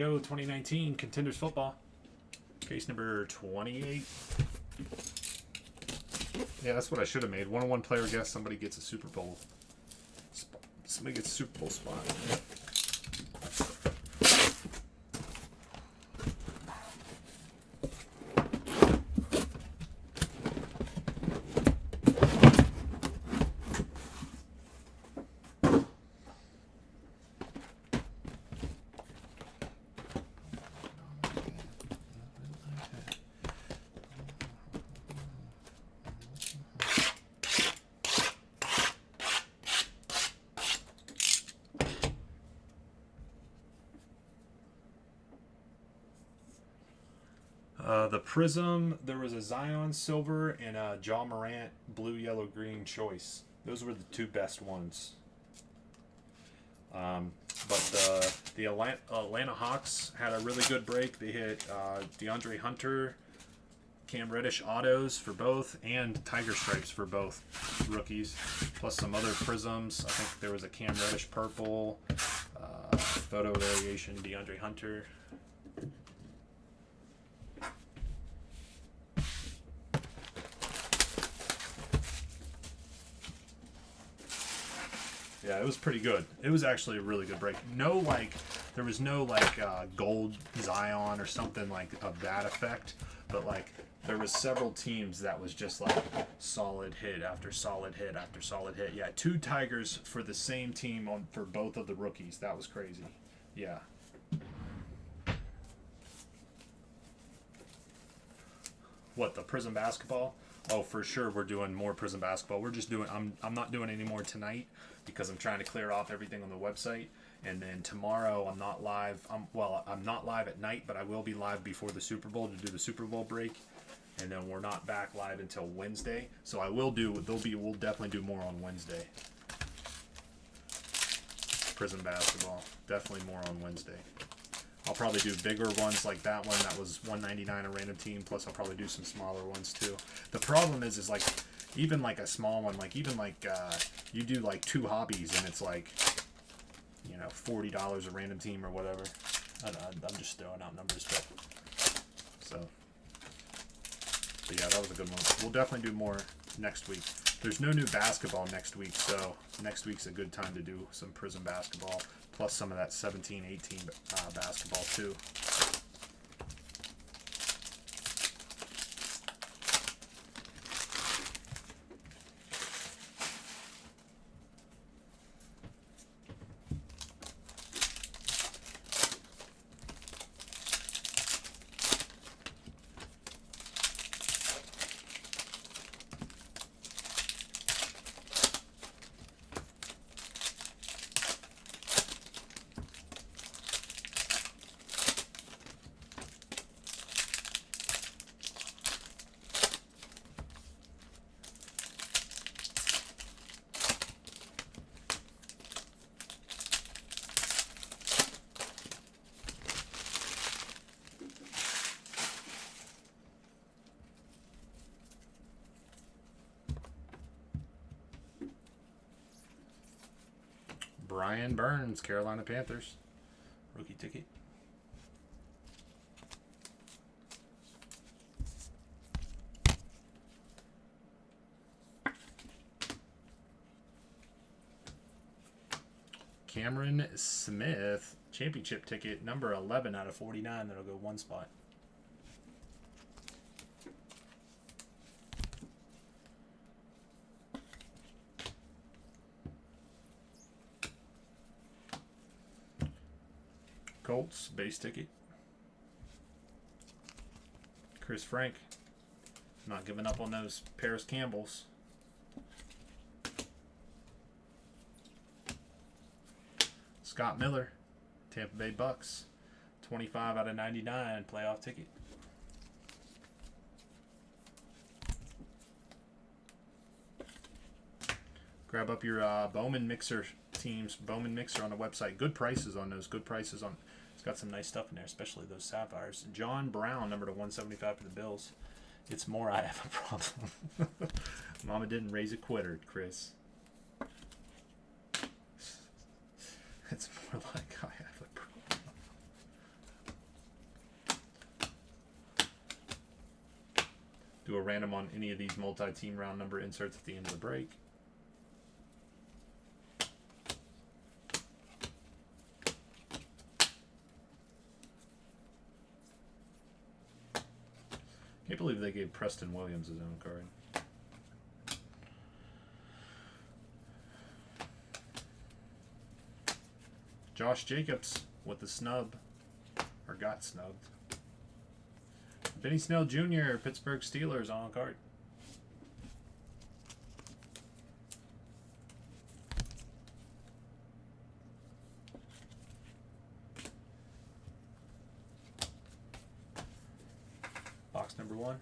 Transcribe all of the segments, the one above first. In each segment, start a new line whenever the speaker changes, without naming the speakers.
Go 2019 Contenders football. Case number 28. Yeah, that's what I should have made. 1-on-1 player guess. Somebody gets a Super Bowl spot. Somebody gets a Super Bowl spot. The Prism, there was a Zion Silver and a Ja Morant Blue, Yellow, Green choice. Those were the two best ones. But the Atlanta Hawks had a really good break. They hit DeAndre Hunter, Cam Reddish autos for both, and Tiger Stripes for both rookies, plus some other Prisms. I think there was a Cam Reddish purple, photo variation, DeAndre Hunter. Yeah, it was pretty good. It was actually a really good break. There was no gold Zion or something like of that effect, but there was several teams that was just like solid hit after solid hit after solid hit. Yeah, 2 Tigers for the same team for both of the rookies. That was crazy. Yeah. What, the Prism basketball? Oh, for sure we're doing more Prism basketball. We're just doing I'm not doing any more tonight because I'm trying to clear off everything on the website. And then tomorrow I'm not live. I'm not live at night, but I will be live before the Super Bowl to do the Super Bowl break. And then we're not back live until Wednesday. So we'll definitely do more on Wednesday. Prism basketball. Definitely more on Wednesday. I'll probably do bigger ones like that one. That was $1.99 a random team. Plus, I'll probably do some smaller ones too. The problem is even like a small one, you do like 2 hobbies and it's like, $40 a random team or whatever. I'm just throwing out numbers, but yeah, that was a good one. We'll definitely do more next week. There's no new basketball next week, so next week's a good time to do some Prism basketball, plus some of that 17-18 basketball too. Brian Burns, Carolina Panthers. Rookie ticket. Cameron Smith, championship ticket, number 11 out of 49. That'll go 1 spot. Colts, base ticket. Chris Frank. Not giving up on those Paris Campbells. Scott Miller, Tampa Bay Bucks. 25 out of 99, playoff ticket. Grab up your Bowman Mixer teams. Bowman Mixer on the website. Good prices on those. Good prices on... It's got some nice stuff in there, especially those sapphires. John Brown, number to 175 for the Bills. It's more I have a problem. Mama didn't raise a quitter, Chris. It's more like I have a problem. Do a random on any of these multi-team round number inserts at the end of the break. Can't believe they gave Preston Williams his own card. Josh Jacobs with the snub, or got snubbed. Benny Snell Jr., Pittsburgh Steelers on card. Box number 1.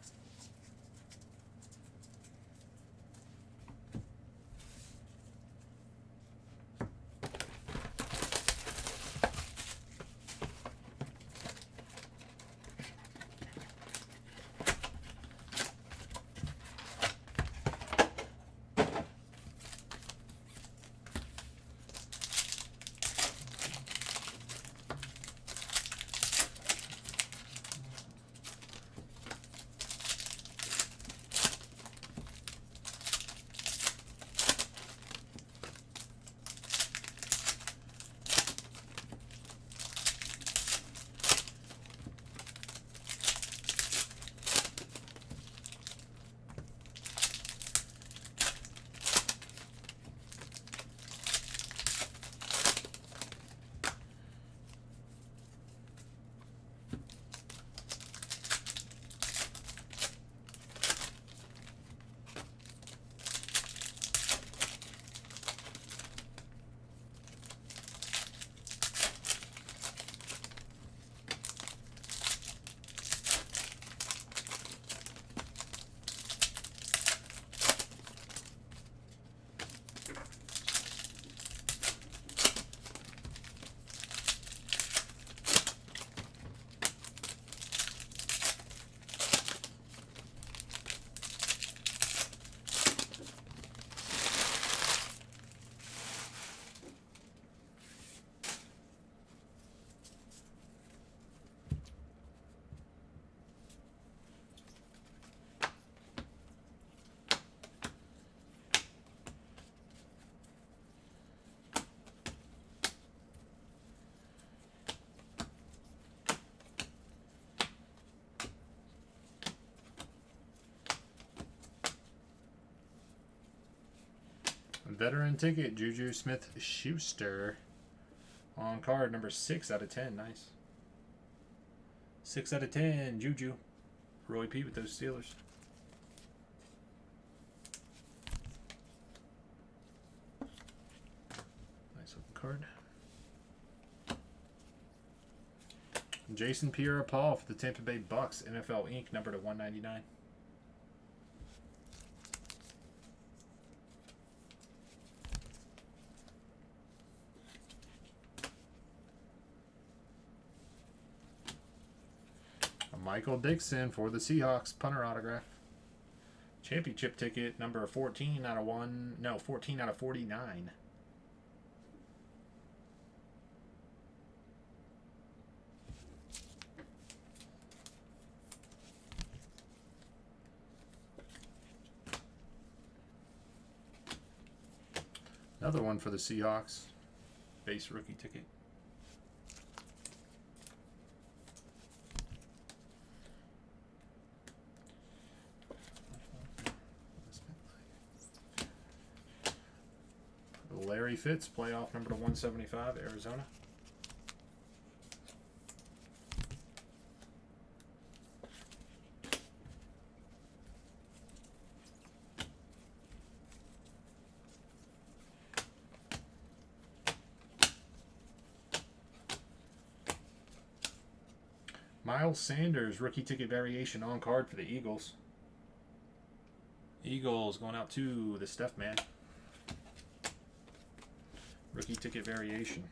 Veteran ticket, Juju Smith-Schuster on card number 6 out of 10. Nice. 6 out of 10, Juju. Roy P with those Steelers. Nice looking card. Jason Pierre-Paul for the Tampa Bay Bucks, NFL Inc., number to 199. Michael Dixon for the Seahawks, punter autograph. Championship ticket, number 14 out of 14 out of 49. Another one for the Seahawks, base rookie ticket. Larry Fitz, playoff number to 175, Arizona. Miles Sanders, rookie ticket variation on card for the Eagles. Eagles going out to the Steph Man. Rookie ticket variation.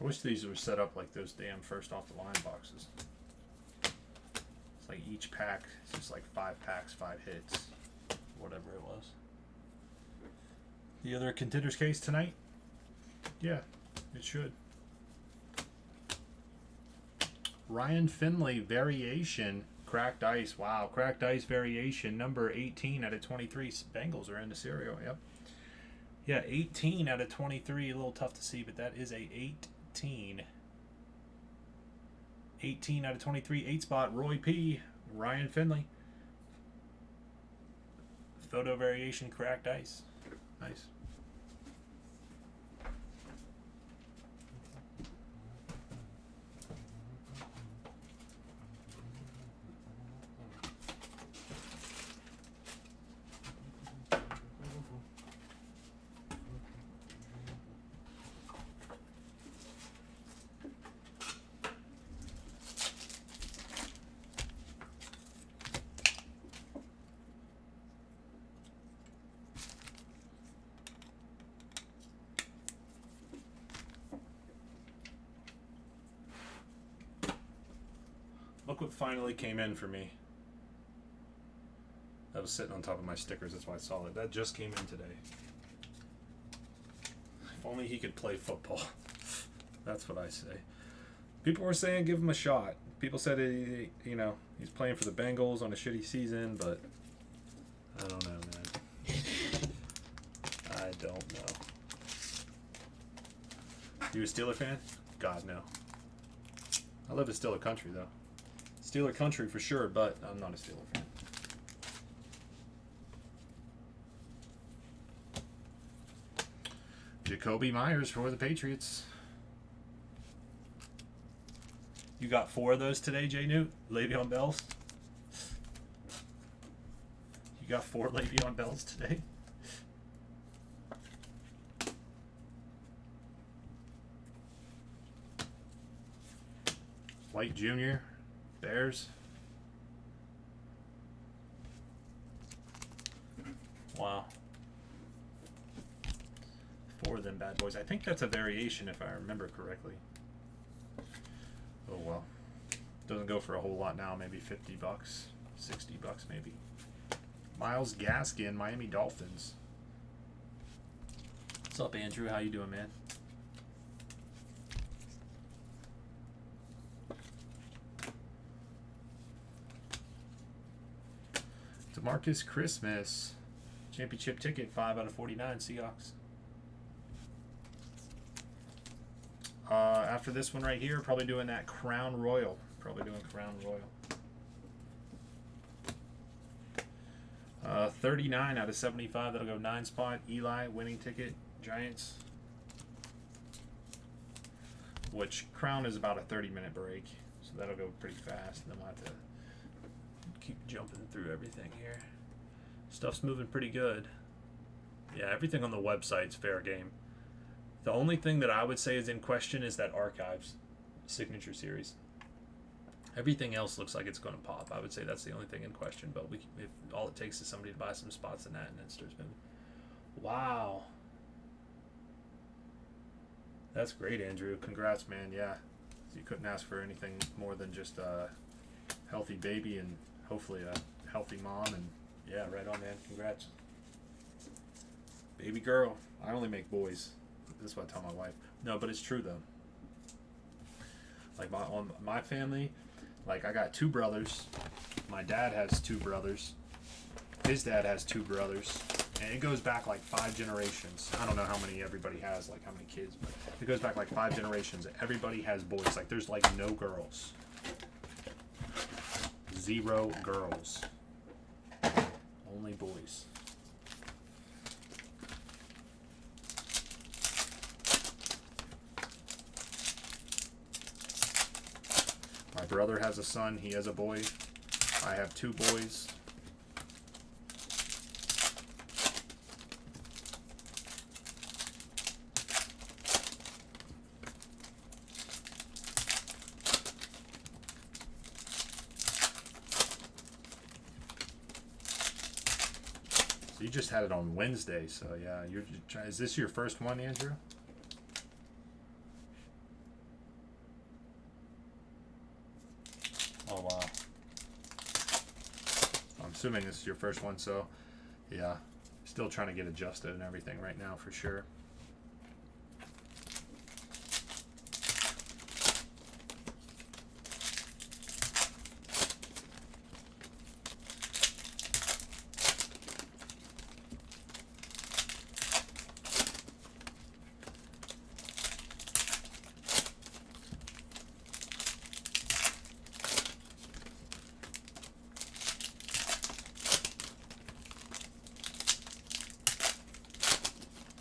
I wish these were set up like those damn first off the line boxes. It's like each pack is just like 5 packs, 5 hits, whatever it was. The other Contenders case tonight? Yeah, it should. Ryan Finley variation, cracked ice. Wow, cracked ice variation, number 18 out of 23. Bengals are in the serial, yep. Yeah, 18 out of 23. A little tough to see, but that is a 18. 18 out of 23. 8 spot, Roy P. Ryan Finley. Photo variation, cracked ice. Nice. Look what finally came in for me. That was sitting on top of my stickers, that's why I saw it. That just came in today. If only he could play football. That's what I say. People were saying give him a shot. People said he's playing for the Bengals on a shitty season, but I don't know, man. I don't know. You a Steeler fan? God, no. I live in Steeler country, though. Steeler country for sure, but I'm not a Steeler fan. Jacoby Myers for the Patriots. You got 4 of those today, Jay Newt? Le'Veon Bells? You got 4 Le'Veon Bells today? White Jr., Bears. Wow. 4 of them bad boys. I think that's a variation if I remember correctly. Oh well. Doesn't go for a whole lot now, maybe $50, $60 maybe. Myles Gaskin, Miami Dolphins. What's up, Andrew? How you doing, man? DeMarcus Christmas, championship ticket, 5 out of 49, Seahawks. After this one right here, probably doing that Crown Royal. Probably doing Crown Royal. 39 out of 75, that'll go 9 spot. Eli, winning ticket, Giants. Which Crown is about a 30-minute break, so that'll go pretty fast. And then we'll have to keep jumping through everything here. Stuff's moving pretty good. Yeah, everything on the website's fair game. The only thing that I would say is in question is that Archives signature series. Everything else looks like it's going to pop. I would say that's the only thing in question. But if all it takes is somebody to buy some spots in that, and it starts moving. Wow. That's great, Andrew. Congrats, man. Yeah. You couldn't ask for anything more than just a healthy baby and hopefully a healthy mom. And yeah, right on, man. Congrats. Baby girl. I only make boys. That's what I tell my wife. No, but it's true, though. Like, on my family, like, I got 2 brothers. My dad has 2 brothers. His dad has 2 brothers. And it goes back like 5 generations. I don't know how many everybody has, like how many kids, but it goes back like 5 generations. Everybody has boys. Like, there's like no girls. 0 girls. Only boys. My brother has a son. He has a boy. I have 2 boys. So you just had it on Wednesday, so yeah. Is this your first one, Andrew? assuming this is your first one, so yeah, still trying to get adjusted and everything right now for sure.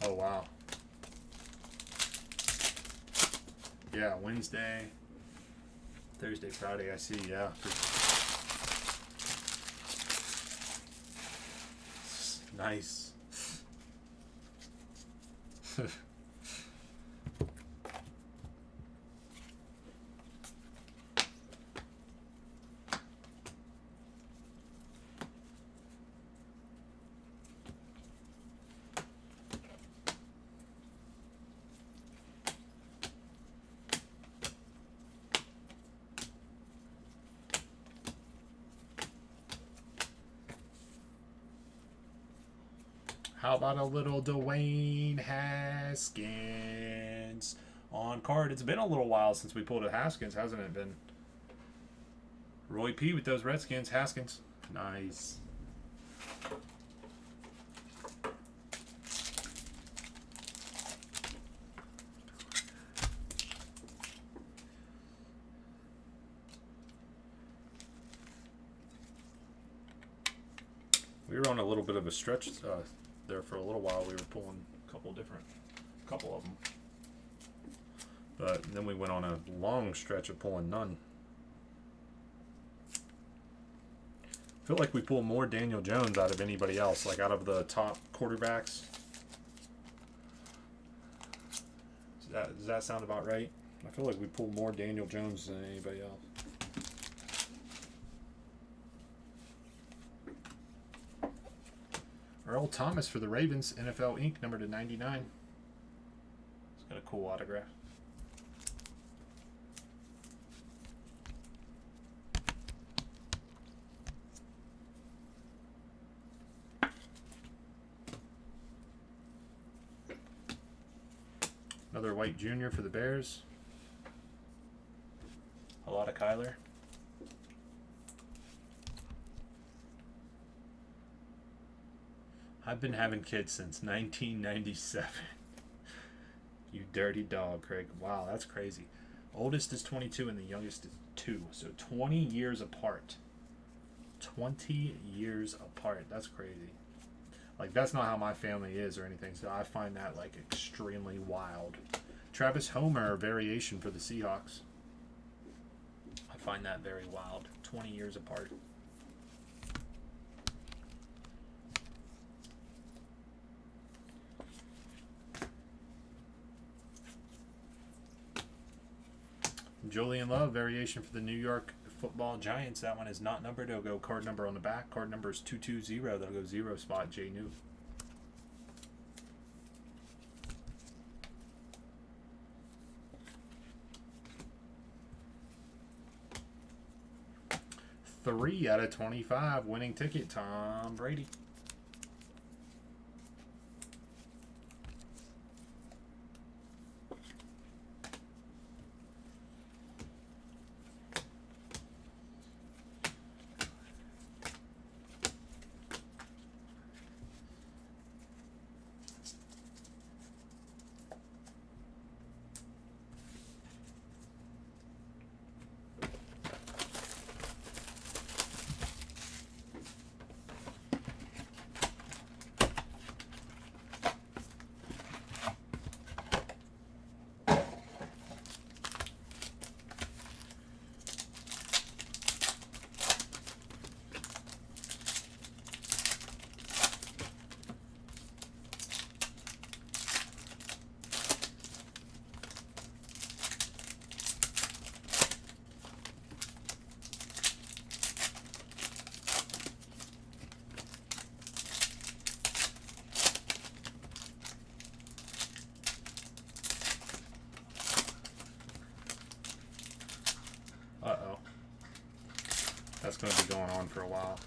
Oh, wow. Yeah, Wednesday, Thursday, Friday, I see, yeah. Nice. How about a little Dwayne Haskins on card? It's been a little while since we pulled a Haskins, hasn't it been? Roy P with those Redskins. Haskins. Nice. We were on a little bit of a stretch there for a little while. We were pulling a couple of them, but then we went on a long stretch of pulling none. I feel like we pull more Daniel Jones out of anybody else, like out of the top quarterbacks. Does that sound about right? I feel like we pull more Daniel Jones than anybody else. Earl Thomas for the Ravens, NFL Inc., number to 99. It's got a cool autograph. Another White Jr. for the Bears. A lot of Kyler. I've been having kids since 1997. You dirty dog, Craig. Wow, that's crazy. Oldest is 22 and the youngest is 2. So 20 years apart. 20 years apart. That's crazy. Like, that's not how my family is or anything. So I find that, like, extremely wild. Travis Homer, variation for the Seahawks. I find that very wild. 20 years apart. Julian Love, variation for the New York Football Giants. That one is not numbered. It'll go card number on the back. Card number is 220. That'll go 0 spot. J. New. Three out of 25. Winning ticket, Tom Brady. Uh-oh. That's going to be going on for a while.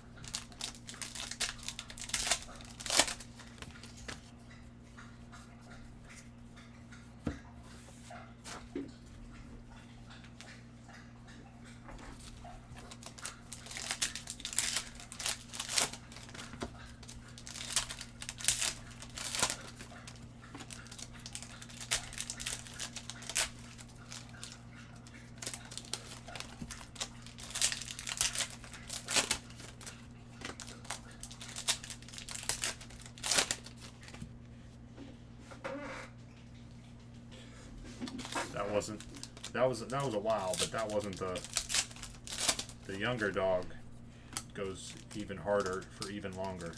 That wasn't. That was a while, but that wasn't the younger dog goes even harder for even longer.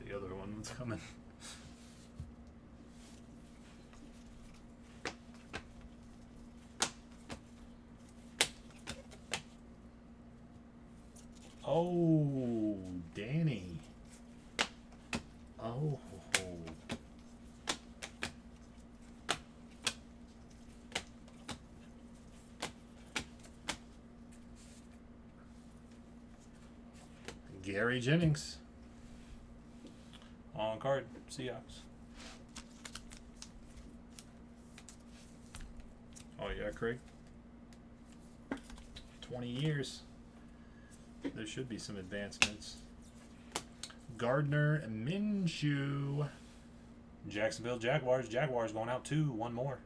The other one was coming. Oh, Danny. Oh. Gary Jennings. On card, Seahawks. Oh yeah, Craig. 20 years. There should be some advancements. Gardner Minshew. Jacksonville Jaguars. Jaguars going out 2. One more.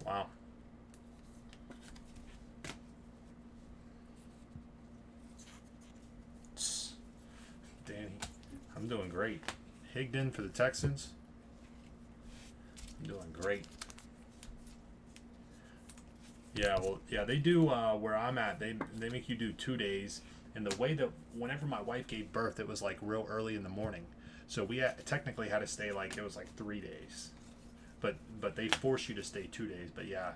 Wow. Danny. I'm doing great. Higdon for the Texans. I'm doing great. Yeah, well, yeah, they do where I'm at. They make you do 2 days. And the way that whenever my wife gave birth, it was like real early in the morning. So we technically had to stay like, it was like 3 days. But they force you to stay 2 days. But yeah,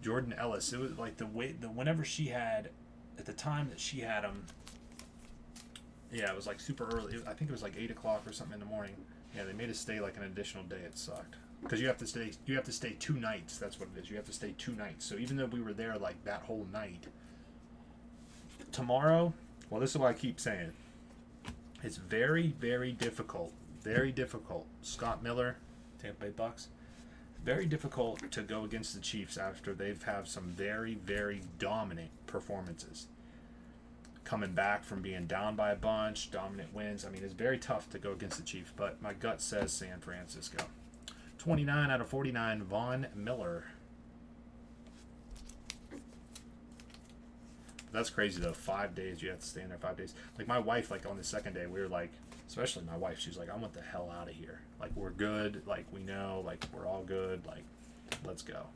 Jordan Ellis, it was like whenever she had, at the time that she had him, yeah, it was like super early. I think it was like 8 o'clock or something in the morning. Yeah, they made us stay like an additional day. It sucked because you have to stay 2 nights. That's what it is. You have to stay 2 nights. So even though we were there like that whole night, tomorrow, well, this is what I keep saying. It's very, very difficult. Very difficult. Scott Miller, Tampa Bay Bucks. Very difficult to go against the Chiefs after they've had some very, very dominant performances. Coming back from being down by a bunch, dominant wins. I mean, it's very tough to go against the Chiefs, but my gut says San Francisco. 29 out of 49, Von Miller. That's crazy, though. 5 days, you have to stay in there 5 days. Like, my wife, like, on the second day, we were like, especially my wife, she was like, I want the hell out of here. Like, we're good. Like, we know. Like, we're all good. Like, let's go.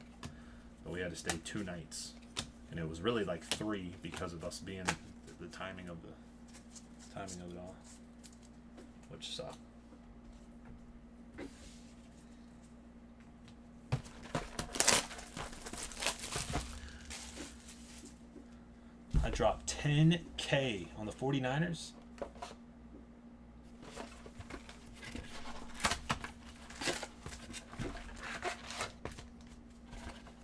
But we had to stay 2 nights. And it was really like 3 because of us being the timing of it all, which sucked. I dropped $10K on the 49ers.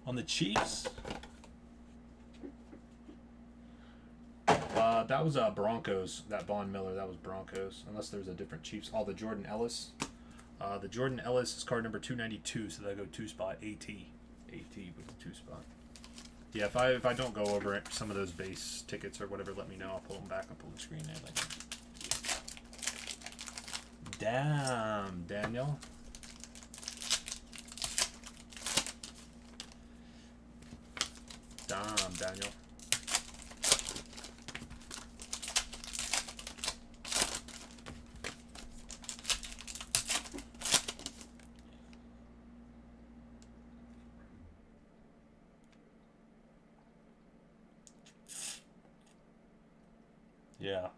On the Chiefs, that was Broncos. That Von Miller, that was Broncos. Unless there's a different Chiefs. Oh, the Jordan Ellis. The Jordan Ellis is card number 292, so they go 2 spot. AT with the 2 spot. Yeah, if I don't go over it, some of those base tickets or whatever, let me know. I'll pull them back up on the screen there. Damn, Daniel. Damn, Daniel. Yeah.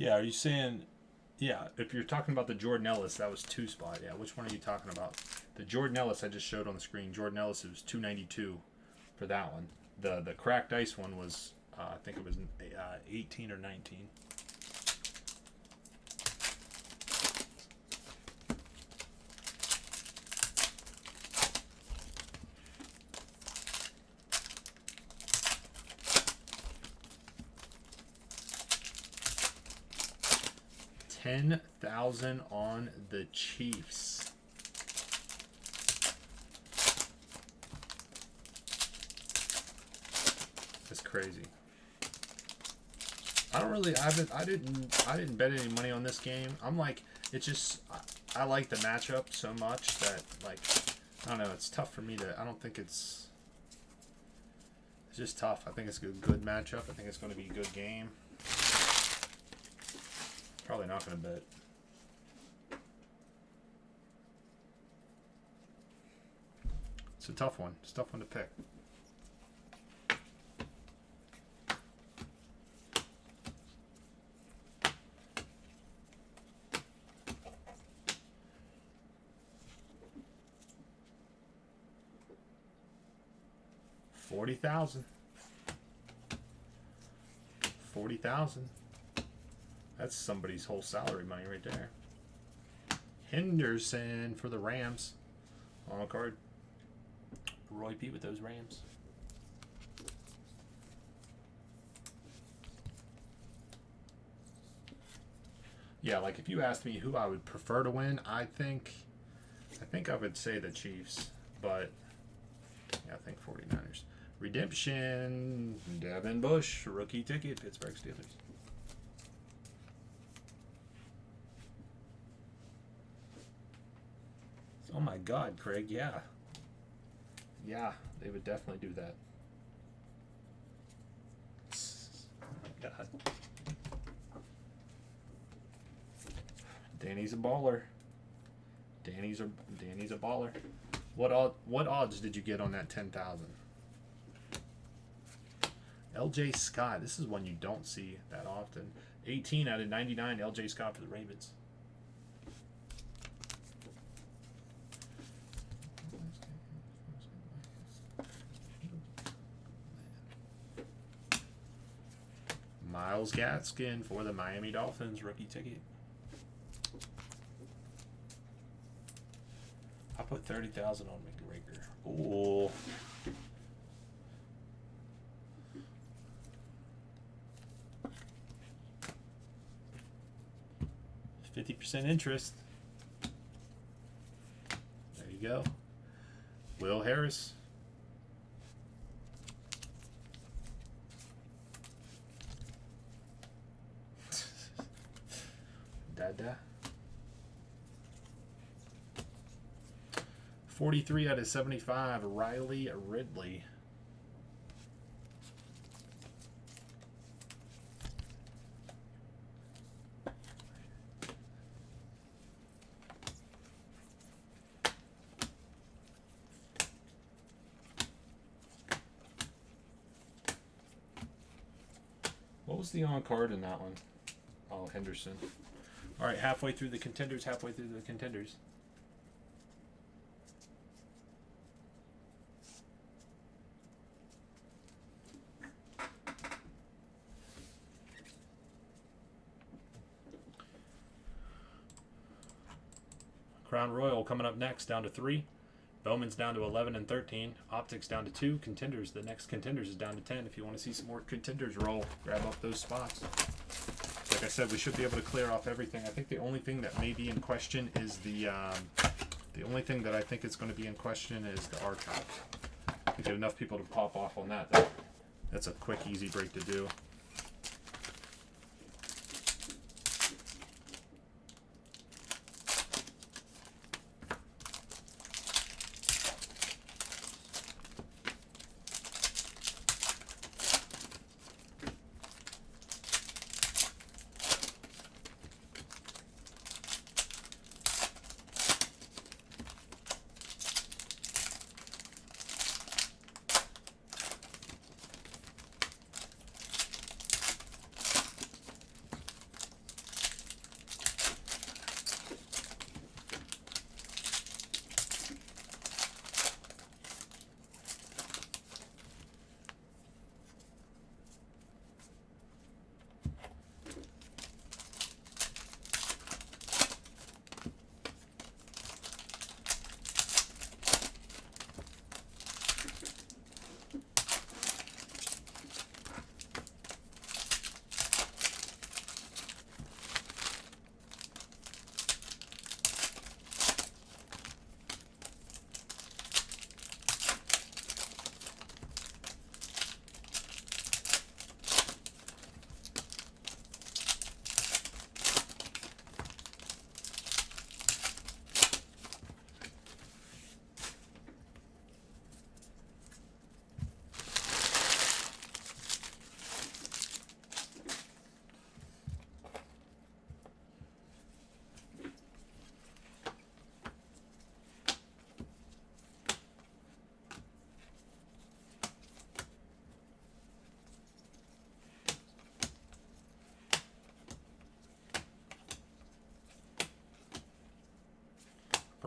Yeah, are you saying... Yeah, if you're talking about the Jordan Ellis, that was 2 spot. Yeah, which one are you talking about? The Jordan Ellis I just showed on the screen. Jordan Ellis, it was 292 for that one. The cracked ice one was, I think it was 18 or 19. $10,000 on the Chiefs. That's crazy. I didn't bet any money on this game. I'm like, it's just, I like the matchup so much that, like, I don't know, it's tough for me to, I don't think it's just tough. I think it's a good matchup. I think it's going to be a good game. Probably not going to bet. It's a tough one. It's a tough one to pick. $40,000. $40,000. That's somebody's whole salary money right there. Henderson for the Rams. On a card. Roy P with those Rams. Yeah, like if you asked me who I would prefer to win, I think I would say the Chiefs, but yeah, I think 49ers. Redemption, Devin Bush, rookie ticket, Pittsburgh Steelers. Oh my God, Craig, yeah. Yeah, they would definitely do that. Oh my God. Danny's a baller. Danny's a baller. What odds did you get on that 10,000? LJ Scott. This is one you don't see that often. 18 out of 99. LJ Scott for the Ravens. Myles Gaskin for the Miami Dolphins rookie ticket. I put 30,000 on McGregor. Ooh. %50 interest. There you go. Will Harris. Dada. 43 out of 75. Riley Ridley. What was the on card in that one? Oh, Henderson. All right, halfway through the contenders, halfway through the contenders. Crown Royal coming up next, down to 3. Bowman's down to 11 and 13. Optics down to 2. Contenders, the next Contenders is down to 10. If you want to see some more Contenders roll, grab up those spots. Like I said, we should be able to clear off everything. I think the only thing that may be in question is the only thing that I think is going to be in question is the archive. We get enough people to pop off on that. That's a quick, easy break to do.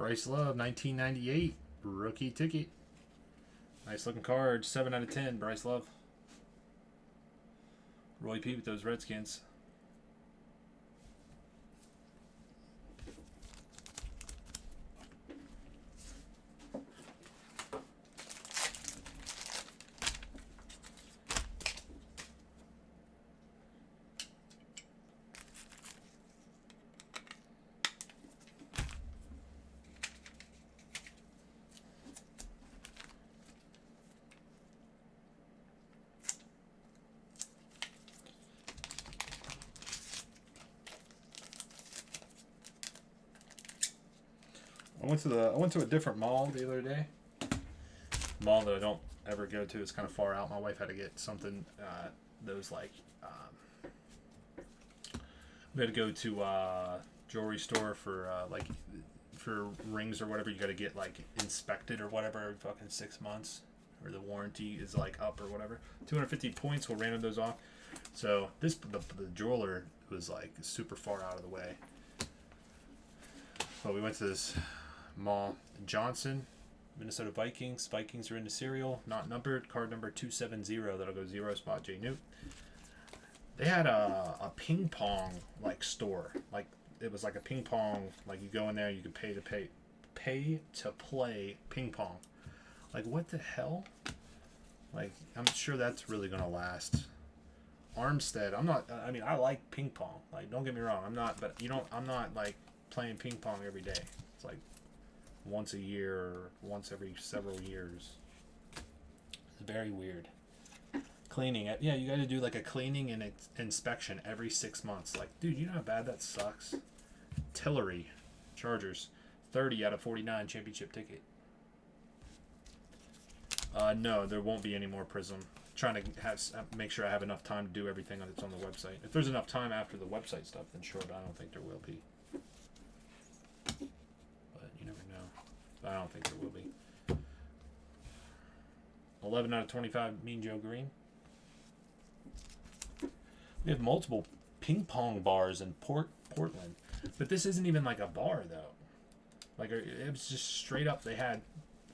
Bryce Love, 1998 rookie ticket. Nice looking card. 7 out of 10. Bryce Love. Roy P with those Redskins. I went to a different mall the other day. Mall that I don't ever go to. It's kind of far out. My wife had to get something that was like we had to go to jewelry store for like for rings or whatever. You got to get like inspected or whatever every fucking 6 months, or the warranty is like up or whatever. 250 points. We'll random those off. So the jeweler was like super far out of the way. But we went to this mall. Johnson, Minnesota Vikings. Vikings are in the serial, not numbered. Card number 270. That'll go 0 spot. J. Newt. They had a ping pong like store. Like it was like a ping pong. Like you go in there, you could pay to play ping pong. Like what the hell? Like I'm sure that's really gonna last. Armstead. I'm not. I mean, I like ping pong. Like don't get me wrong. I'm not. But you don't. I'm not like playing ping pong every day. It's like once a year or once every several years. It's very weird. Cleaning it. Yeah, you got to do like a cleaning and inspection every 6 months. Like, dude, you know how bad that sucks? Tillery. Chargers. 30 out of 49 championship ticket. No, there won't be any more Prism. Trying to make sure I have enough time to do everything that's on the website. If there's enough time after the website stuff, then sure, but I don't think there will be. But you never know. But I don't think there will be. 11 out of 25, Mean Joe Green. We have multiple ping pong bars in Portland. But this isn't even like a bar, though. Like, it was just straight up. They had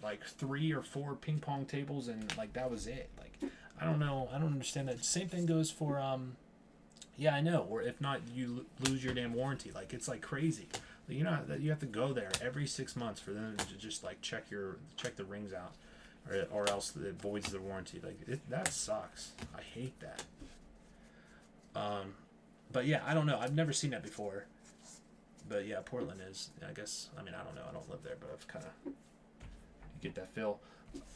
like 3 or 4 ping pong tables, and like that was it. Like, I don't know. I don't understand that. Same thing goes for, yeah, I know. Or if not, you lose your damn warranty. Like, it's like crazy. You know that you have to go there every 6 months for them to just like check the rings out, or else it voids the warranty. Like that sucks. I hate that. But yeah, I don't know. I've never seen that before. But yeah, Portland is. I guess. I mean, I don't know. I don't live there, but I've kind of get that feel.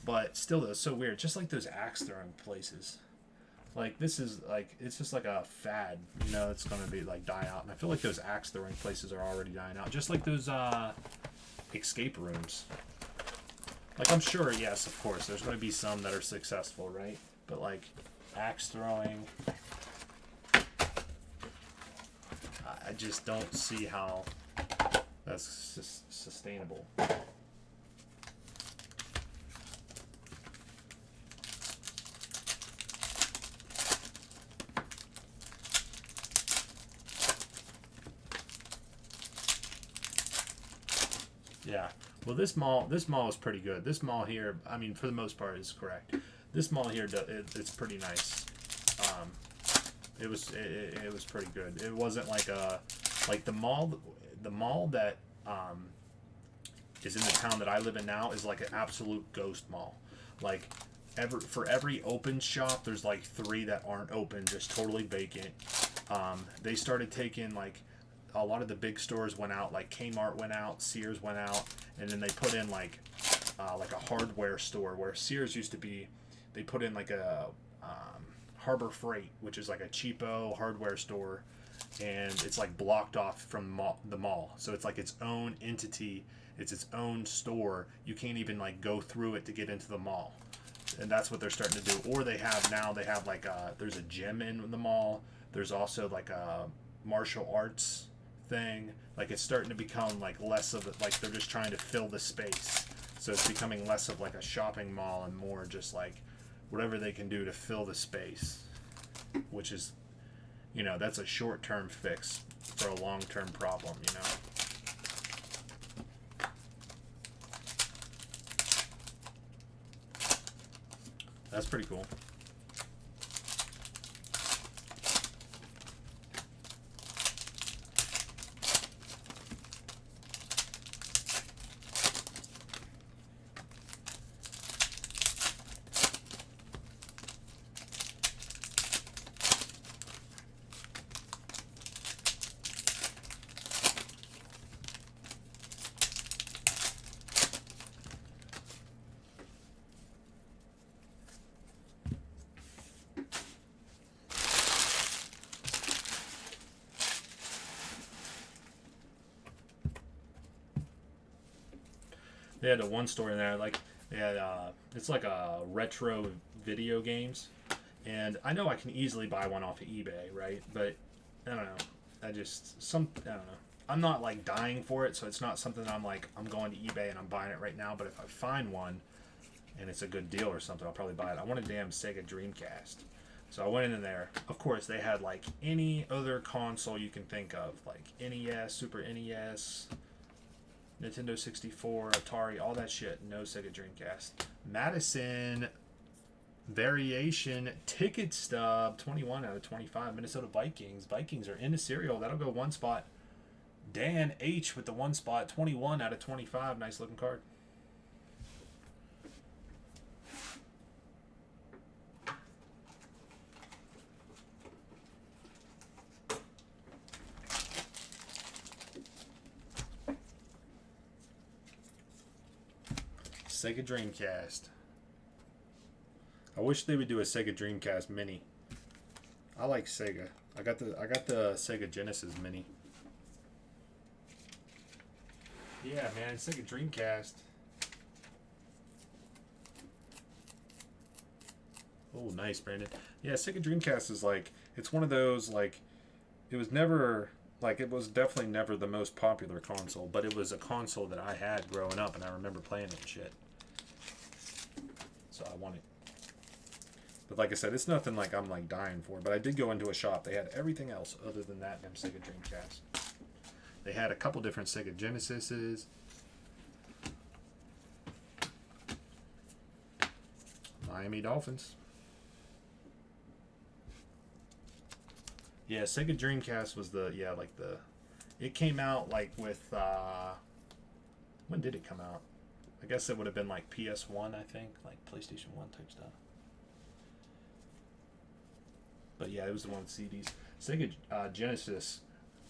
But still, though, it's so weird. Just like those axe throwing places. Like this is like it's just like a fad. You know, it's gonna be like die out. And I feel like those axe throwing places are already dying out. Just like those escape rooms. Like I'm sure, yes, of course, there's gonna be some that are successful, right? But like axe throwing. I just don't see how that's sustainable. Yeah. Well, this mall is pretty good. This mall here, I mean, for the most part, is correct. This mall here, it's pretty nice. It was pretty good. It wasn't like the mall that is in the town that I live in now is like an absolute ghost mall. Like for every open shop, there's like 3 that aren't open, just totally vacant. They started taking like a lot of the big stores went out, like Kmart went out, Sears went out, and then they put in like a hardware store where Sears used to be. They put in like a Harbor Freight, which is like a cheapo hardware store, and it's like blocked off from the mall. So it's like its own entity. It's its own store. You can't even like go through it to get into the mall. And that's what they're starting to do. Or they have like there's a gym in the mall. There's also like a martial arts thing. Like it's starting to become like less of it. Like they're just trying to fill the space. So it's becoming less of like a shopping mall and more just like whatever they can do to fill the space, which is, you know, that's a short-term fix for a long-term problem, you know. That's pretty cool. They had a one store in there, like they had it's like a retro video games, and I know I can easily buy one off of eBay, right? But I don't know. I don't know. I'm not like dying for it, so it's not something that I'm like I'm going to eBay and I'm buying it right now. But if I find one and it's a good deal or something, I'll probably buy it. I want a damn Sega Dreamcast. So I went in there. Of course, they had like any other console you can think of, like NES, Super NES, Nintendo 64, Atari, all that shit. No Sega Dreamcast. Madison variation ticket stub, 21 out of 25. Minnesota Vikings. Vikings are in the serial. That'll go one spot. Dan H with the one spot, 21 out of 25. Nice looking card. Sega Dreamcast. I wish they would do a Sega Dreamcast Mini. I like Sega. I got the Sega Genesis Mini. Yeah, man, Sega Dreamcast. Oh, nice, Brandon. Yeah, Sega Dreamcast is like, it's one of those, like, it was never, like, it was definitely never the most popular console, but it was a console that I had growing up, and I remember playing it and shit. So I want it. But like I said, it's nothing like I'm like dying for. But I did go into a shop. They had everything else other than that damn Sega Dreamcast. They had a couple different Sega Genesises. Miami Dolphins. Yeah, Sega Dreamcast was the, yeah, like the, it came out like with, when did it come out? I guess it would have been like PS1, I think, like PlayStation 1 type stuff. But yeah, it was the one with CDs. Sega Genesis,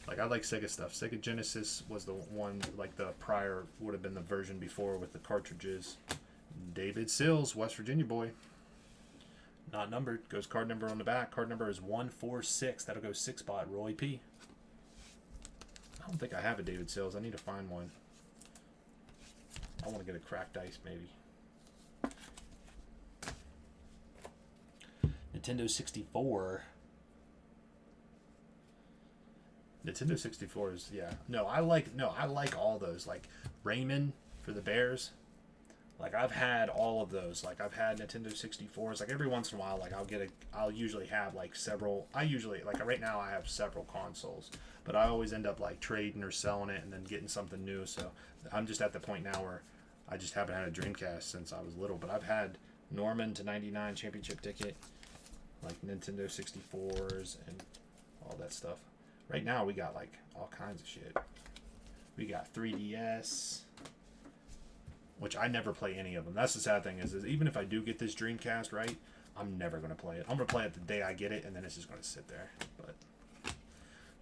like I like Sega stuff. Sega Genesis was the one, like the prior, would have been the version before with the cartridges. David Sills, West Virginia boy. Not numbered. Goes card number on the back. Card number is 146. That'll go 6 spot. Roy P. I don't think I have a David Sills. I need to find one. I want to get a cracked ice, maybe. Nintendo 64. Nintendo 64 is, yeah. No, I like all those. Like Raymond for the Bears. Like I've had all of those. Like I've had Nintendo 64s. Like every once in a while, like I'll usually have like several. I usually, like right now I have several consoles, but I always end up like trading or selling it and then getting something new. So I'm just at the point now where I just haven't had a Dreamcast since I was little. But I've had Norman to 99 championship ticket, like Nintendo 64s and all that stuff. Right now we got like all kinds of shit. We got 3DS. Which I never play any of them. That's the sad thing is even if I do get this Dreamcast right, I'm never going to play it. I'm going to play it the day I get it, and then it's just going to sit there. But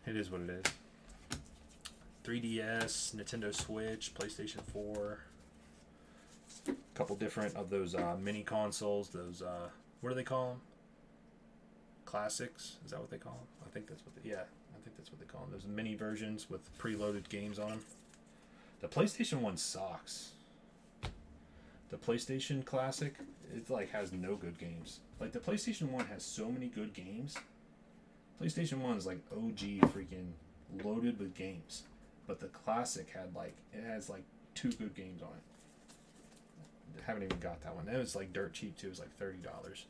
it is what it is. 3DS, Nintendo Switch, PlayStation 4. A couple different of those mini consoles. Those, what do they call them? Classics? Is that what they call them? I think that's what I think that's what they call them. Those mini versions with preloaded games on them. The PlayStation 1 sucks. The PlayStation Classic, it like has no good games. Like the PlayStation 1 has so many good games. PlayStation 1 is like OG freaking loaded with games. But the Classic has like 2 good games on it. I haven't even got that one. It was like dirt cheap too. It was like $30.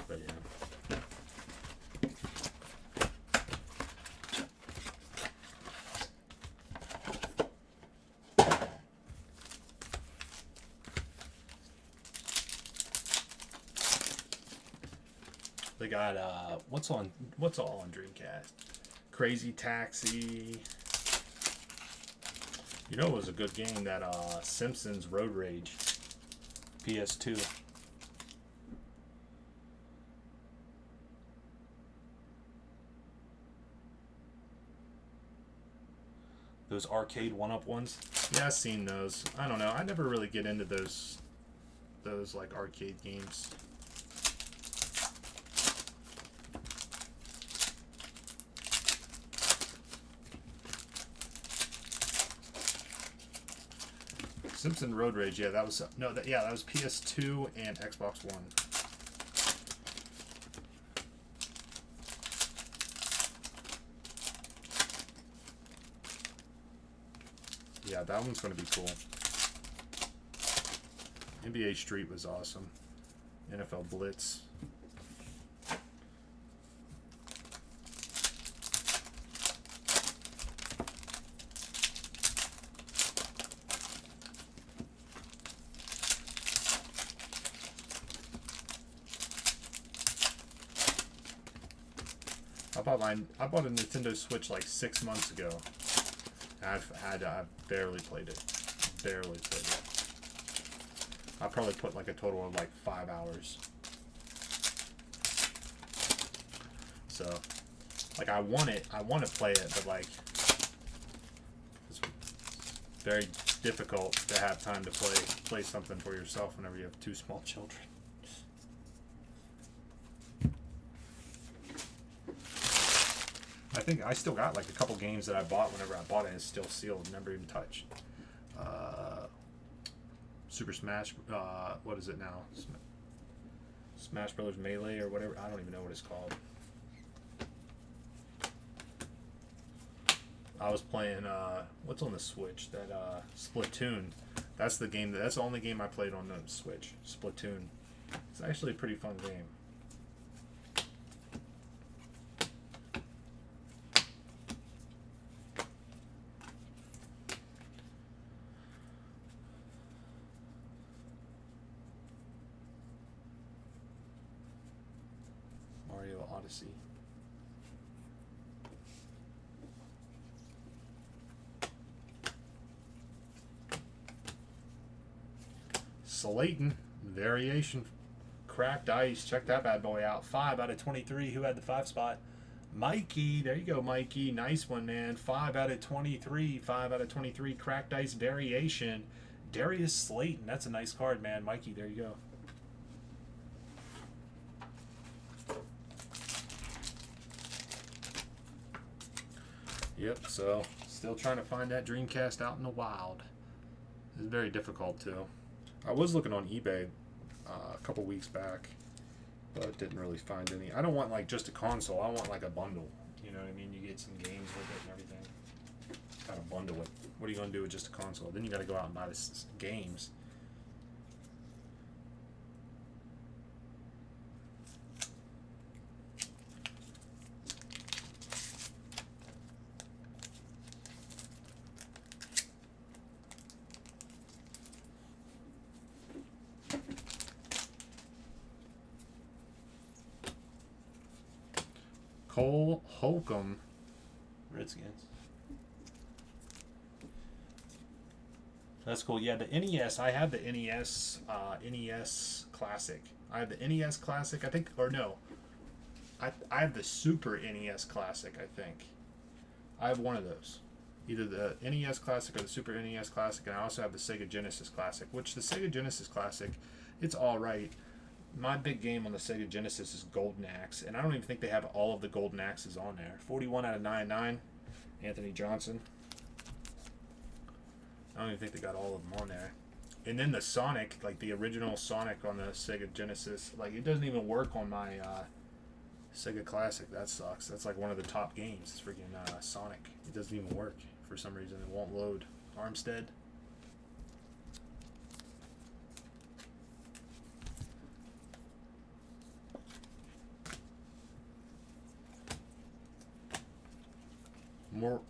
But yeah. They got what's all on Dreamcast? Crazy Taxi. You know, it was a good game, that Simpsons Road Rage, PS2. Those arcade one-up ones. Yeah, I've seen those. I don't know. I never really get into those like arcade games. Simpson Road Rage, yeah, that was that was PS2 and Xbox One. Yeah, that one's going to be cool. NBA Street was awesome. NFL Blitz. I bought a Nintendo Switch like 6 months ago. I've barely played it. I probably put like a total of like 5 hours. So, like, I want to play it, but like, it's very difficult to have time to play something for yourself whenever you have 2 small children. I think I still got like a couple games that I bought whenever I bought it, and it's still sealed, never even touched. Super Smash, what is it now? Smash Brothers Melee or whatever. I don't even know what it's called. I was playing, what's on the Switch? That Splatoon. That's the game. That's the only game I played on the Switch. Splatoon. It's actually a pretty fun game. Mario Odyssey. Slayton variation, cracked ice. Check that bad boy out. 5 out of 23. Who had the 5 spot? Mikey. There you go, Mikey. Nice one, man. 5 out of 23. 5 out of 23. Cracked ice variation. Darius Slayton. That's a nice card, man. Mikey, there you go. Yep, so still trying to find that Dreamcast out in the wild. It's very difficult too. I was looking on eBay a couple weeks back, but didn't really find any. I don't want like just a console. I want like a bundle. You know what I mean? You get some games with it and everything. Gotta bundle it. What are you gonna do with just a console? Then you gotta go out and buy the games. Cole Holcomb, Redskins. That's cool. Yeah, the NES. I have the NES. NES Classic. I have the NES Classic. I think, or no. I have the Super NES Classic. I think. I have one of those. Either the NES Classic or the Super NES Classic, and I also have the Sega Genesis Classic. Which the Sega Genesis Classic, it's all right. My big game on the Sega Genesis is Golden Axe, and I don't even think they have all of the Golden Axes on there. 41 out of 99, Anthony Johnson. I don't even think they got all of them on there. And then the Sonic, like the original Sonic on the Sega Genesis, like it doesn't even work on my Sega Classic. That sucks. That's like one of the top games. It's freaking Sonic. It doesn't even work for some reason. It won't load. Armstead.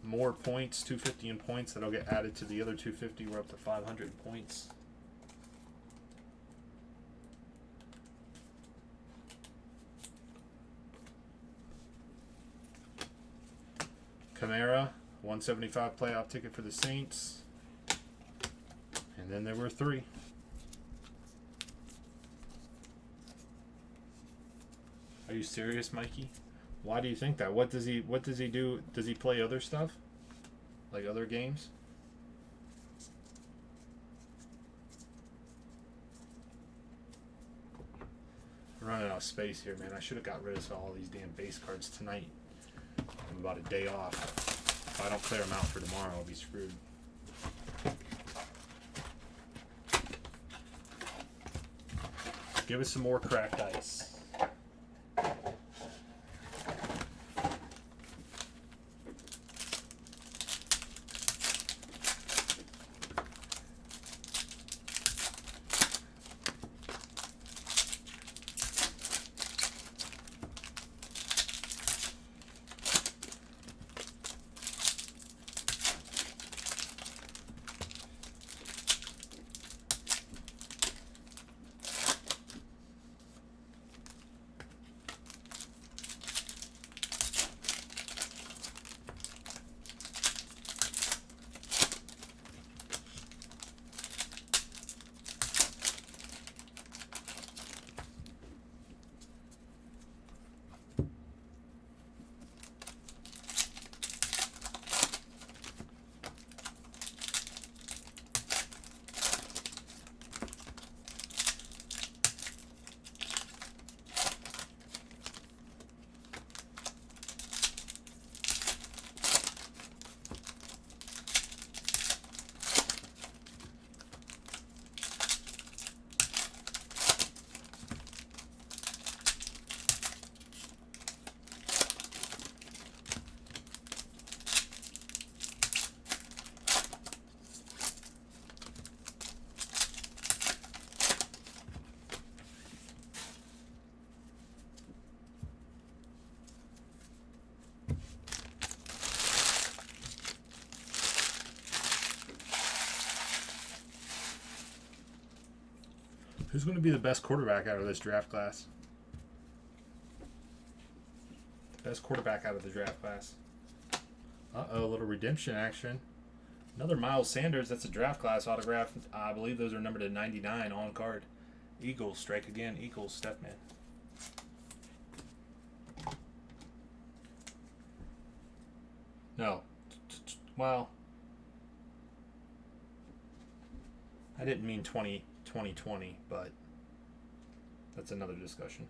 More points, 250 in points. That'll get added to the other 250. We're up to 500 points. Kamara, 175 playoff ticket for the Saints. And then there were 3. Are you serious, Mikey? Why do you think that? What does he do? Does he play other stuff? Like other games? I'm running out of space here, man. I should have got rid of all these damn base cards tonight. I'm about a day off. If I don't clear them out for tomorrow, I'll be screwed. Give us some more cracked ice. Who's going to be the best quarterback out of this draft class? Best quarterback out of the draft class. Uh-oh, a little redemption action. Another Miles Sanders. That's a draft class autograph. I believe those are numbered to 99 on card. Eagles, strike again. Eagles, Stephman. No. Well, I didn't mean 2020, but that's another discussion.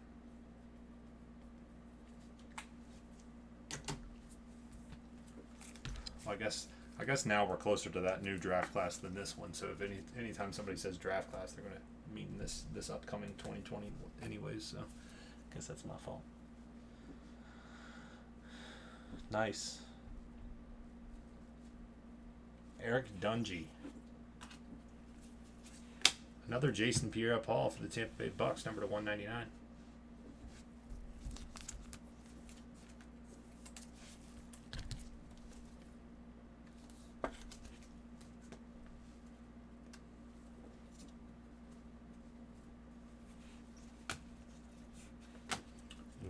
Well, I guess now we're closer to that new draft class than this one. So if anytime somebody says draft class, they're gonna mean this upcoming 2020 anyways. So I guess that's my fault. Nice. Eric Dungy. Another Jason Pierre-Paul for the Tampa Bay Bucks, number to 199.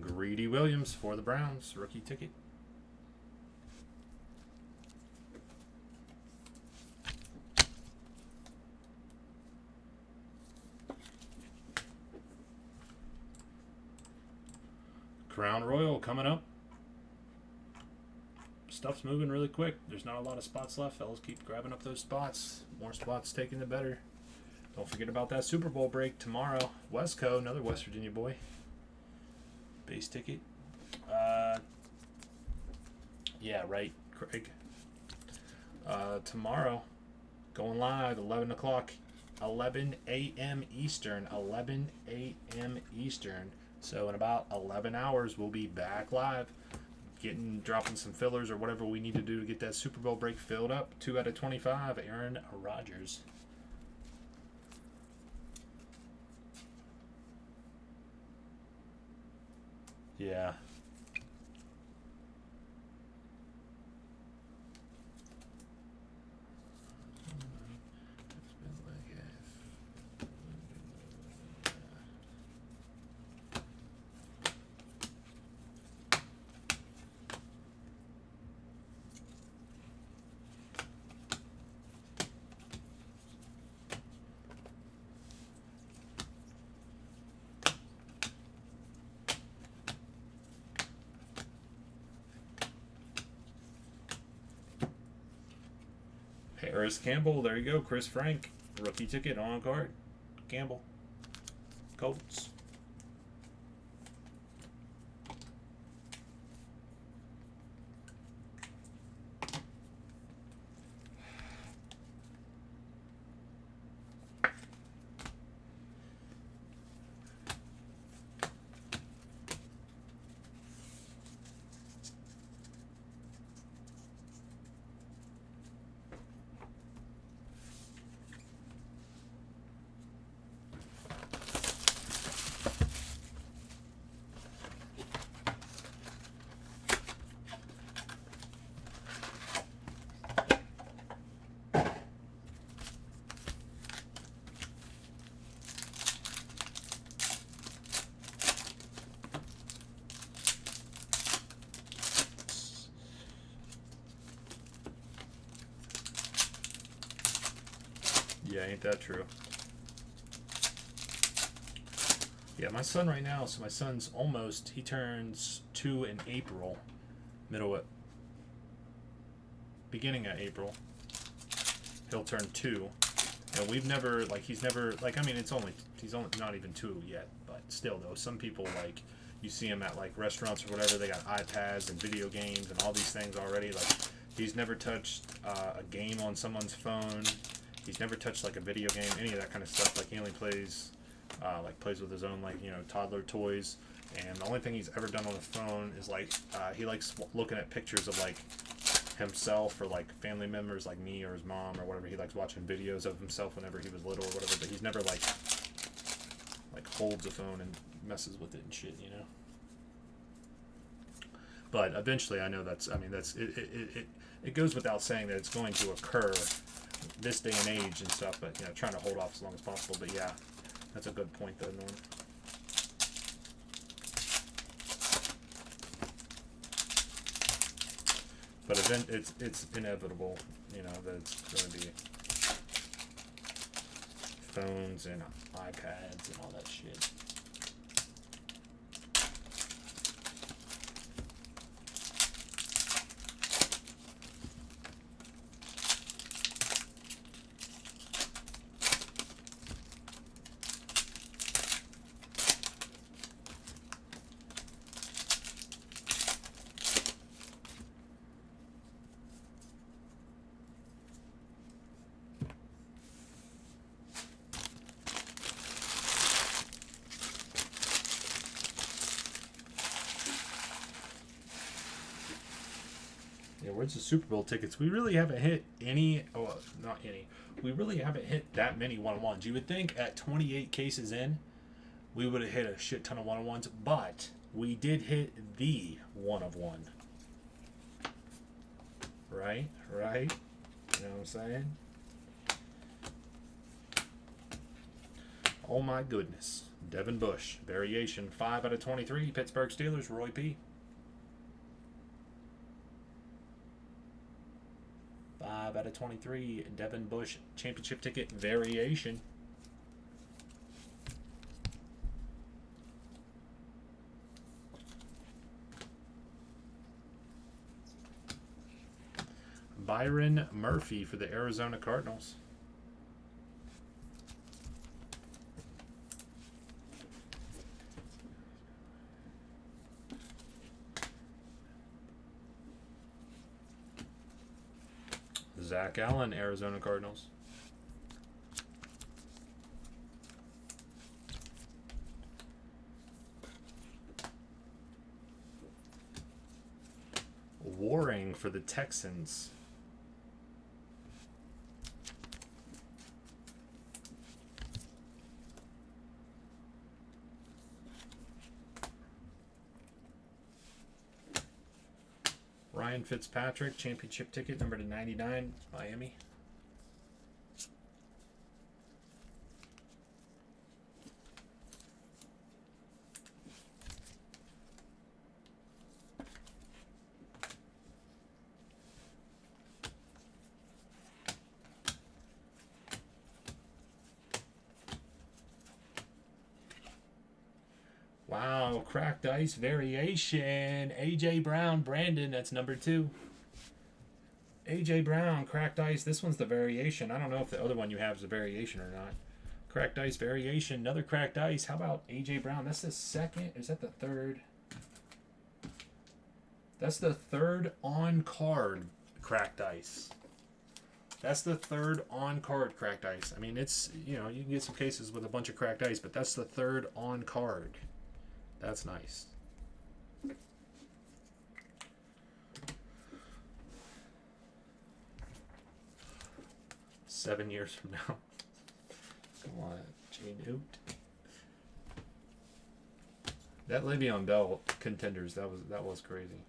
Greedy Williams for the Browns, rookie ticket. Crown Royal coming up. Stuff's moving really quick. There's not a lot of spots left. Fellas, keep grabbing up those spots. More spots taken, the better. Don't forget about that Super Bowl break tomorrow. Westco, another West Virginia boy. Base ticket. Yeah, right, Craig. Tomorrow, going live, 11 o'clock, 11 a.m. Eastern. 11 a.m. Eastern. So in about 11 hours, we'll be back live, dropping some fillers or whatever we need to do to get that Super Bowl break filled up. 2 out of 25, Aaron Rodgers. Yeah. Eris Campbell, there you go. Chris Frank, rookie ticket on card. Campbell, Colts. Yeah, ain't that true? Yeah, my son right now, so my son's almost, he turns 2 in April. Beginning of April. He'll turn 2. And we've never, like, he's never, like, I mean, he's only not even 2 yet. But still, though, some people, like, you see him at, like, restaurants or whatever, they got iPads and video games and all these things already. Like, he's never touched a game on someone's phone. He's never touched like a video game, any of that kind of stuff. Like he only plays, plays with his own toddler toys. And the only thing he's ever done on the phone is like he likes looking at pictures of like himself or like family members like me or his mom or whatever. He likes watching videos of himself whenever he was little or whatever. But he's never like holds a phone and messes with it and shit, you know. But eventually, I know it goes without saying that it's going to occur this day and age and stuff, but trying to hold off as long as possible. But yeah, that's a good point though, Norm. But it's inevitable, that it's going to be phones and iPads and all that shit. Where's the Super Bowl tickets? We really haven't hit any. Oh, not any. We really haven't hit that many one-on-ones. You would think at 28 cases in, we would have hit a shit ton of one-on-ones, but we did hit the one-of-one. Right? You know what I'm saying? Oh my goodness. Devin Bush. Variation 5 out of 23. Pittsburgh Steelers. Roy P. 5 out of 23. Devin Bush championship ticket variation. Byron Murphy for the Arizona Cardinals. Zach Allen, Arizona Cardinals. Waring for the Texans. Ryan Fitzpatrick, championship ticket, number to 99, Miami. Wow, cracked ice variation. A.J. Brown, Brandon, that's number 2. AJ Brown, cracked ice. This one's the variation. I don't know if the other one you have is a variation or not. Cracked ice variation. Another cracked ice. How about AJ Brown? That's the second. Is that the third? That's the third on card cracked ice. That's the third on card cracked ice. I mean, it's, you know, you can get some cases with a bunch of cracked ice, but that's the third on card. That's nice. Seven years from now. Come on, Jane Oot. That Le'Veon Bell Contenders, that was crazy.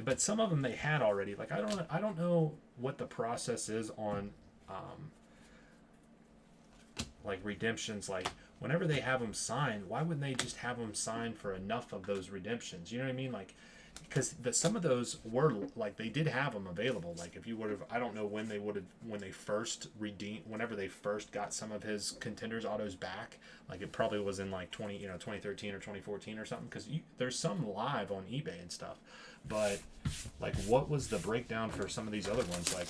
But some of them they had already. Like I don't know what the process is on like redemptions. Like whenever they have them signed, why wouldn't they just have them signed for enough of those redemptions? You know what I mean? Like because some of those were like they did have them available. Like if you would have, I don't know when they first redeemed, whenever they first got some of his Contenders autos back. Like it probably was in like 2013 or 2014 or something. Because there's some live on eBay and stuff. But like, what was the breakdown for some of these other ones? Like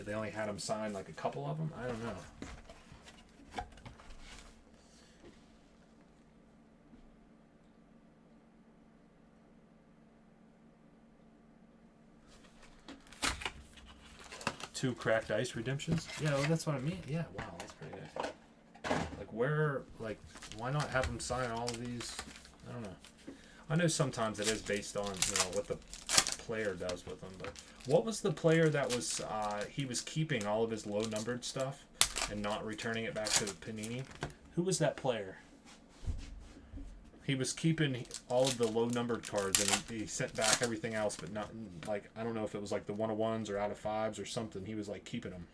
they only had them signed like a couple of them. I don't know. Two cracked ice redemptions? Yeah, well, that's what I mean. Yeah, wow, that's pretty good. Like, why not have them sign all of these? I don't know. I know sometimes it is based on, what the player does with them, but what was the player that was, he was keeping all of his low-numbered stuff and not returning it back to Panini? Who was that player? He was keeping all of the low-numbered cards, and he sent back everything else, but not, like, I don't know if it was, like, the 101s or out of 5s or something. He was, like, keeping them.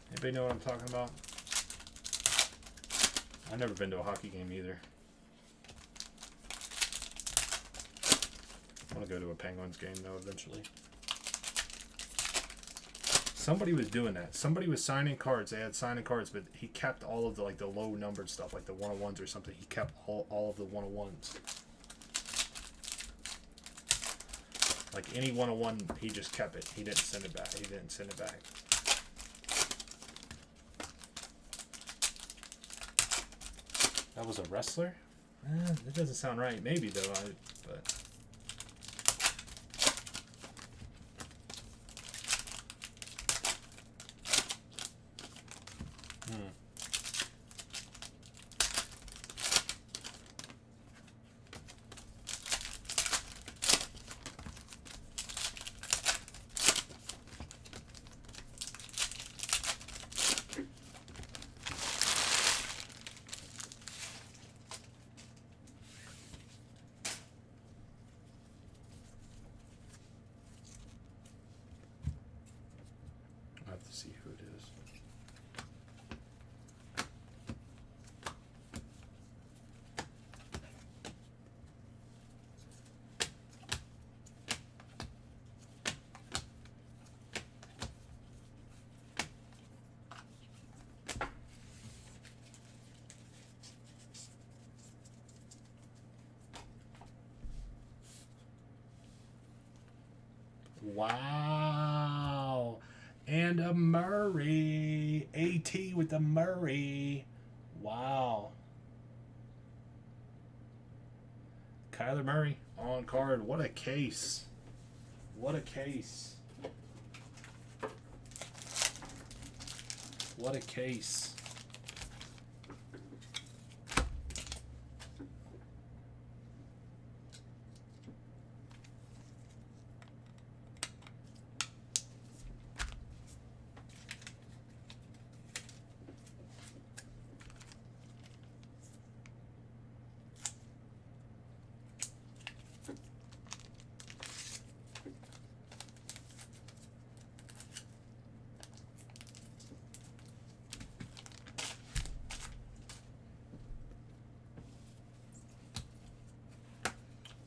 Anybody know what I'm talking about? I've never been to a hockey game either. I want to go to a Penguins game, though, eventually. Somebody was doing that. Somebody was signing cards. They had signing cards, but he kept all of the the low numbered stuff, like the 101s or something. He kept all of the 101s. Like any 101, he just kept it. He didn't send it back. That was a wrestler? That doesn't sound right. Maybe though. But. I have to see who it is. Wow. And a Murray. AT with the Murray. Wow. Kyler Murray on card. What a case. What a case. What a case.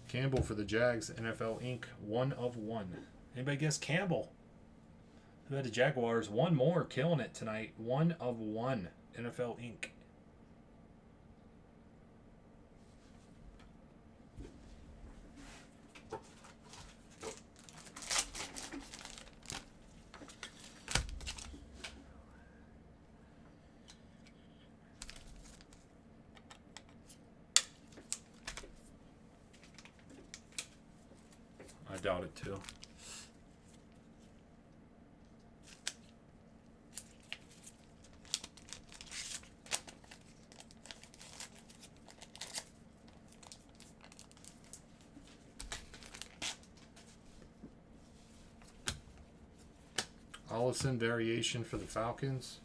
Campbell for the Jags, NFL Inc. 1 of 1. Anybody guess Campbell? Who had the Jaguars? One more, killing it tonight. 1 of 1. NFL Inc. I doubt it too. Allison variation for the Falcons.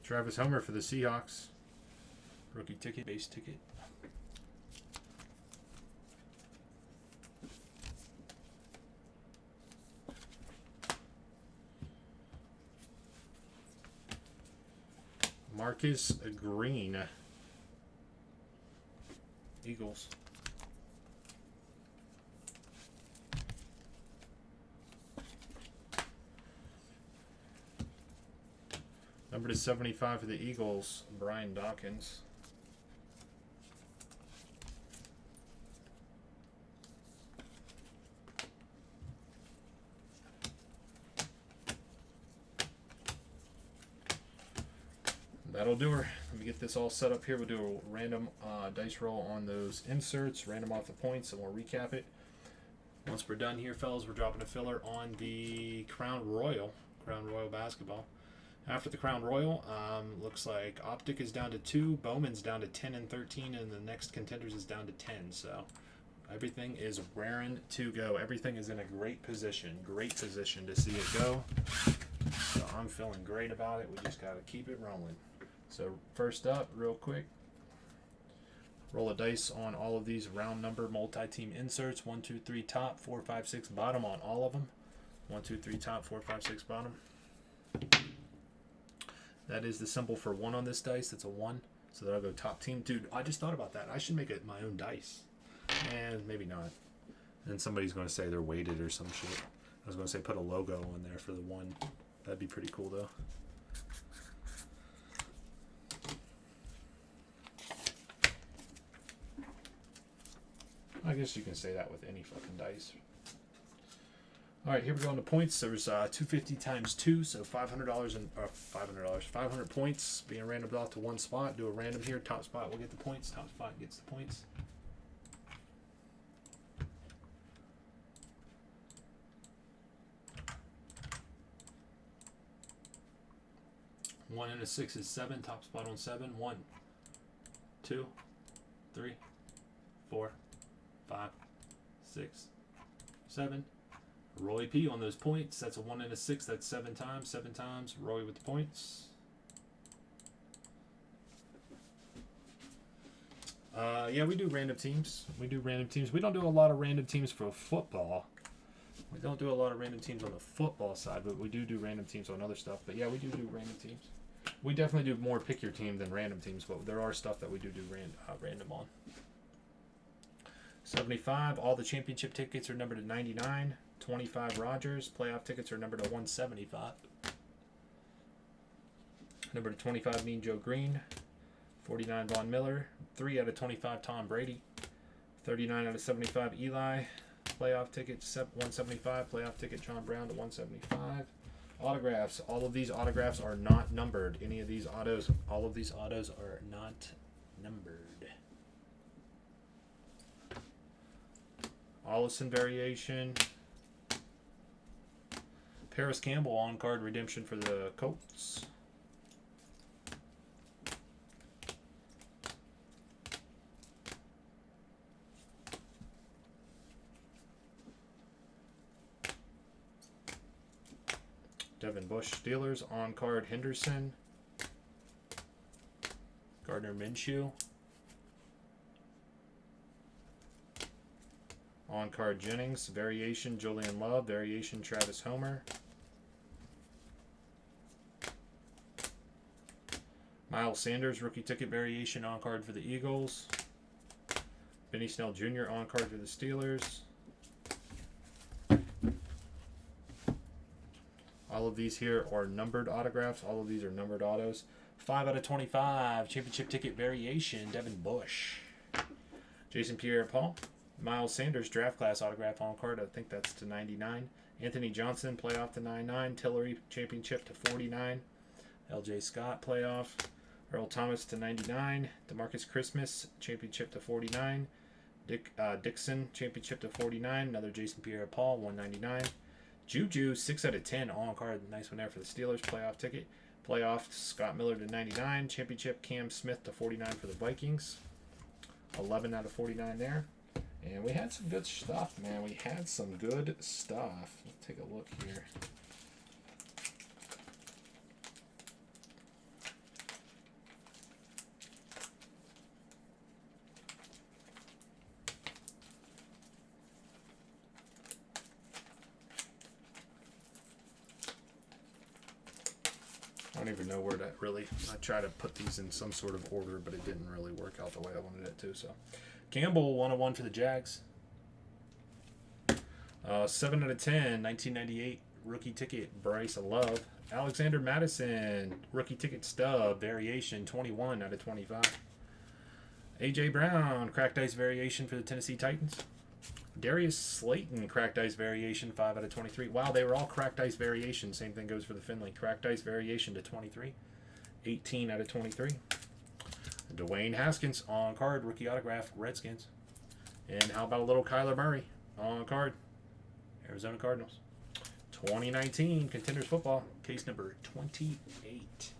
Travis Homer for the Seahawks. Rookie ticket, base ticket. Marcus Green. Eagles. Number to 75 for the Eagles, Brian Dawkins. That'll do her. Let me get this all set up here. We'll do a random dice roll on those inserts, random off the points, and we'll recap it. Once we're done here, fellas, we're dropping a filler on the Crown Royal basketball. After the Crown Royal, looks like Optic is down to 2, Bowman's down to 10 and 13, and the next Contenders is down to 10. So everything is raring to go. Everything is in a great position to see it go. So I'm feeling great about it. We just got to keep it rolling. So first up, real quick, roll a dice on all of these round number multi-team inserts. 1, 2, 3 top, 4, 5, 6 bottom on all of them. 1, 2, 3 top, 4, 5, 6 bottom. That is the symbol for 1 on this dice. That's a 1. So that'll go top team. Dude, I just thought about that. I should make it my own dice. And maybe not. And somebody's going to say they're weighted or some shit. I was going to say put a logo on there for the 1. That'd be pretty cool, though. I guess you can say that with any fucking dice. All right, here we go on the points. There's 250 times 2, so $500 and 500 points being randomed off to one spot. Do a random here. Top spot will get the points. Top spot gets the points. One and a 6 is 7. Top spot on 7. 1, 2, 3, 4, 5, 6, 7. Roy P on those points. That's a 1 and a 6. That's 7 times. 7 times. Roy with the points. Yeah, we do random teams. We don't do a lot of random teams for football. We don't do a lot of random teams on the football side, but we do random teams on other stuff. But yeah, we do random teams. We definitely do more pick your team than random teams, but there are stuff that we do random on. 75. All the championship tickets are numbered to 99. 25 Rogers. Playoff tickets are numbered to 175. Number to 25 Mean Joe Green. 49 Von Miller. 3 out of 25 Tom Brady. 39 out of 75 Eli. Playoff ticket 175. Playoff ticket John Brown to 175. Autographs. All of these autographs are not numbered. Any of these autos. All of these autos are not numbered. Allison variation. Paris Campbell on-card redemption for the Colts. Devin Bush Steelers on-card Henderson. Gardner Minshew. On-card Jennings. Variation Julian Love. Variation Travis Homer. Miles Sanders, rookie ticket variation on card for the Eagles. Benny Snell Jr. on card for the Steelers. All of these here are numbered autographs. All of these are numbered autos. 5 out of 25. Championship ticket variation. Devin Bush. Jason Pierre-Paul. Miles Sanders draft class autograph on card. I think that's to 99. Anthony Johnson playoff to 99. Tillery championship to 49. LJ Scott playoff. Earl Thomas to 99. DeMarcus Christmas championship to 49. Dixon championship to 49. Another Jason Pierre-Paul 199. Juju 6 out of 10 on card. Nice one there for the Steelers playoff ticket. Playoff Scott Miller to 99. Championship Cam Smith to 49 for the Vikings. 11 out of 49 there. And we had some good stuff, man. We had some good stuff. Let's take a look here. I don't even know where that really... I tried to put these in some sort of order, but it didn't really work out the way I wanted it to. So, Campbell, 101 for the Jags. 7 out of 10, 1998 rookie ticket, Bryce Love. Alexander Madison, rookie ticket stub, variation, 21 out of 25. A.J. Brown, cracked ice variation for the Tennessee Titans. Darius Slayton, cracked ice variation, 5 out of 23. Wow, they were all cracked ice variation. Same thing goes for the Finley. Cracked ice variation to 23. 18 out of 23. Dwayne Haskins, on card, rookie autograph, Redskins. And how about a little Kyler Murray, on card, Arizona Cardinals. 2019 Contenders football, case number 28.